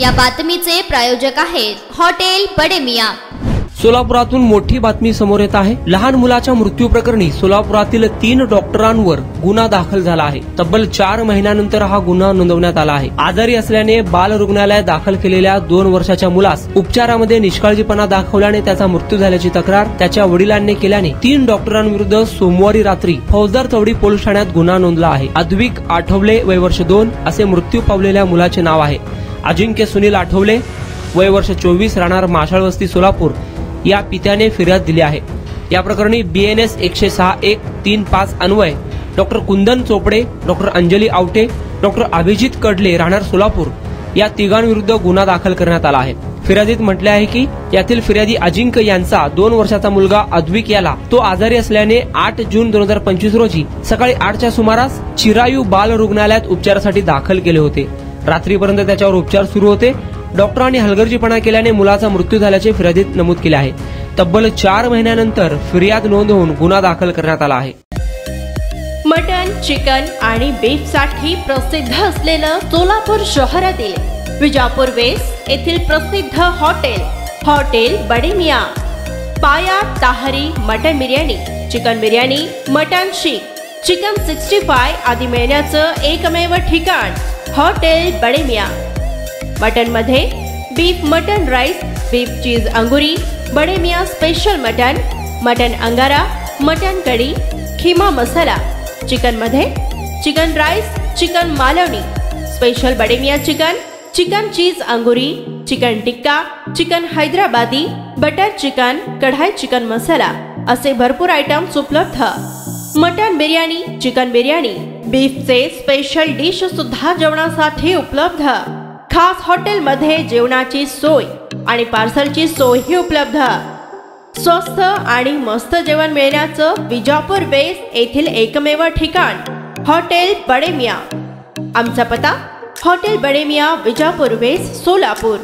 या बातमीचे प्रायोजक आहेत हॉटेल बडे मियां। सोलापुरातून मोठी बातमी समोर येत आहे। लहान मुलाच्या मृत्यू प्रकरणी सोलापुरातील 3 डॉक्टरांवर गुन्हा दाखल झाला आहे। तब्बल 4 महिन्यानंतर हा गुन्हा नोंदवण्यात आला आहे। आजारी असल्याने बाल रुग्णालयात दाखल केलेल्या 2 वर्षाच्या मुलास उपचारामध्ये निष्काळजीपणा दाखवल्याने त्याचा मृत्यू झाल्याची तक्रार त्याच्या वडिलांनी केल्याने 3 डॉक्टरांविरुद्ध सोमवारी रात्री फौजदार चौडी पोलीस ठाण्यात गुन्हा नोंदला आहे। अद्विक आठवले वय वर्ष 2 असे मृत्यू पावलेल्या मुलाचे नाव आहे। अजिंक्य सुनील आठवले वय वर्ष 24 राहणार माशाळवस्ती सोलापूर या पित्याने फिर्याद दिली आहे। या प्रकरणी BNS 106-135 अन्वय डॉक्टर कुंदन चोपडे, डॉक्टर अंजली आवटे, डॉक्टर अभिजित कडले राहणार सोलापूर या तिघांविरुद्ध गुन्हा दाखल करण्यात आला आहे। फिर्यादीत म्हटले आहे की यातील फिर्यादी अजिंक्य यांचा 2 वर्षाचा मुलगा अद्विक याला तो आजारी असल्याने 8 जून 2025 रोजी सकाळी 8च्या सुमारास चिरायू बाल रुग्णालयात उपचारासाठी दाखल केले होते। रात्रीपर्यंत त्याच्यावर उपचार सुरू होते। डॉक्टरांनी हलगर्जीपणा केल्याने मुलाचा मृत्यू झाल्याचे फिर्यादीत नमूद केले आहे। तब्बल 4 महिन्यानंतर फिर्याद नोंदवून गुन्हा दाखल करण्यात आला आहे। मटन, चिकन आणि बीफ साठी प्रसिद्ध असलेलं सोलापूर शहरातील विजापूर वेस्ट येथील प्रसिद्ध हॉटेल बडे मियां। पाया ताहरी mutton biryani, chicken biryani, mutton शीख, चिकन 65 आदी मिळण्याचं एकमेव ठिकाण हॉटेल बडे मियां। मटन मध्ये beef mutton rice, beef cheese अंगुरी, Bade Miyan special mutton, mutton अंगारा, मटन कढी, खीमा मसाला। चिकन मध्ये chicken rice, chicken Malvani, special Bade Miyan chicken, chicken cheese अंगुरी, chicken tikka, chicken Hyderabadi, butter chicken, kadai chicken masala असे भरपूर आयटम्स उपलब्ध। मटन बिर्याणी, चिकन बिर्याणी, बीफचे स्पेशल डिश सुद्धा जेवणासाठी उपलब्ध। खास हॉटेल मध्ये जेवणाची सोय आणि पार्सलची सोयही उपलब्ध। स्वस्त आणि मस्त जेवण मिळण्याचं विजापूर वेस्ट येथील एकमेव ठिकाण हॉटेल बडे मियां। आमचा पत्ता हॉटेल बडे मियां, विजापूर वेस्ट, सोलापूर।